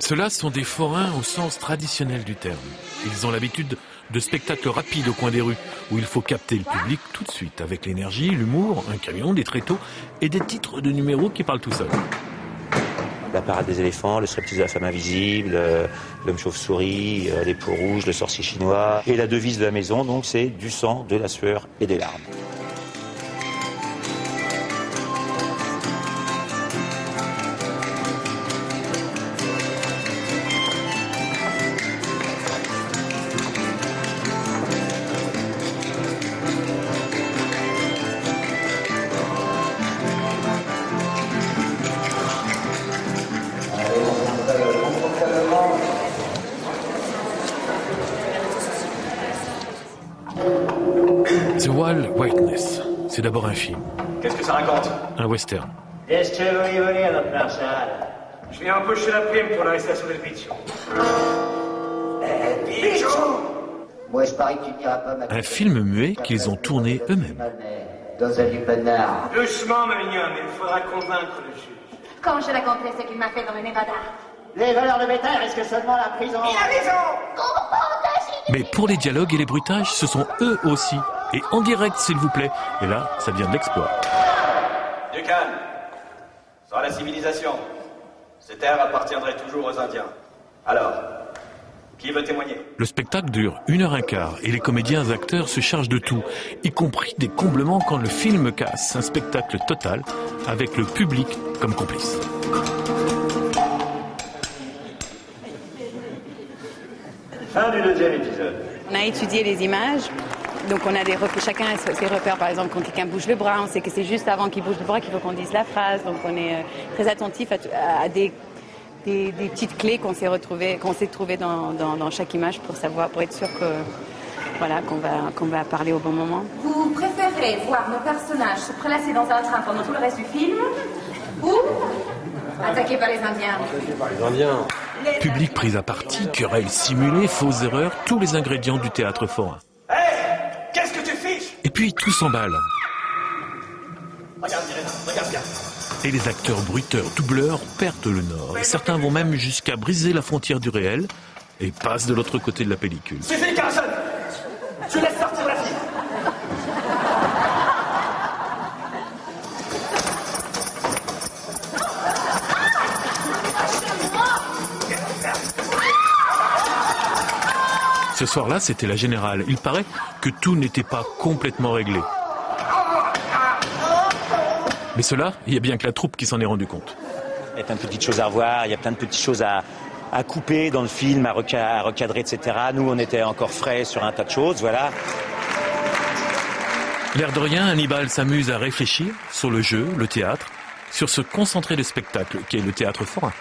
Ceux-là sont des forains au sens traditionnel du terme. Ils ont l'habitude de spectacles rapides au coin des rues, où il faut capter le public tout de suite, avec l'énergie, l'humour, un camion, des tréteaux et des titres de numéros qui parlent tout seuls. La parade des éléphants, le striptease de la femme invisible, l'homme chauve-souris, les peaux rouges, le sorcier chinois. Et la devise de la maison, donc, c'est du sang, de la sueur et des larmes. The Wall Whiteness, c'est d'abord un film. Qu'est-ce que ça raconte? Un western. Est-ce que vous y venez, notre marshal? Je viens empocher la prime pour l'arrestation del Piccio. Piccio! Moi, je parie que tu n'iras pas Un film muet qu'ils ont tourné eux-mêmes. Dans un lupanar. Doucement, ma mignonne, il faudra convaincre le juge. Quand je raconterai ce qu'il m'a fait dans le Nevada. Les voleurs de bétail risquent seulement la prison. Il a raison! Mais pour les dialogues et les bruitages, ce sont eux aussi. Et en direct, s'il vous plaît. Et là, ça devient de l'exploit. Du calme. Sans la civilisation, ces terres appartiendraient toujours aux Indiens. Alors, qui veut témoigner? Le spectacle dure 1h15 et les comédiens acteurs se chargent de tout, y compris des comblements quand le film casse. Un spectacle total avec le public comme complice. Fin du deuxième épisode. On a étudié les images, donc on a chacun a ses repères. Par exemple, quand quelqu'un bouge le bras, on sait que c'est juste avant qu'il bouge le bras qu'il faut qu'on dise la phrase. Donc on est très attentif à des petites clés qu'on s'est trouvées dans chaque image pour être sûr que voilà qu'on va parler au bon moment. Vous préférez voir nos personnages se prélasser dans un train pendant tout le reste du film ou attaqués par les Indiens? Public pris à partie, querelles simulées, fausses erreurs, tous les ingrédients du théâtre forain. Hé! Qu'est-ce que tu fiches? Et puis tout s'emballe. Regarde, Irena, regarde bien. Et les acteurs bruiteurs, doubleurs perdent le nord. Et certains vont même jusqu'à briser la frontière du réel et passent de l'autre côté de la pellicule. Suffit, Carson! Tu laisses sortir la fille! Ce soir-là, c'était la générale. Il paraît que tout n'était pas complètement réglé. Mais cela, il y a bien que la troupe qui s'en est rendu compte. Il y a plein de petites choses à revoir, il y a plein de petites choses à couper dans le film, à recadrer, etc. Nous, on était encore frais sur un tas de choses, voilà. L'air de rien, Hannibal s'amuse à réfléchir sur le jeu, le théâtre, sur ce concentré de spectacle qu'est le théâtre forain.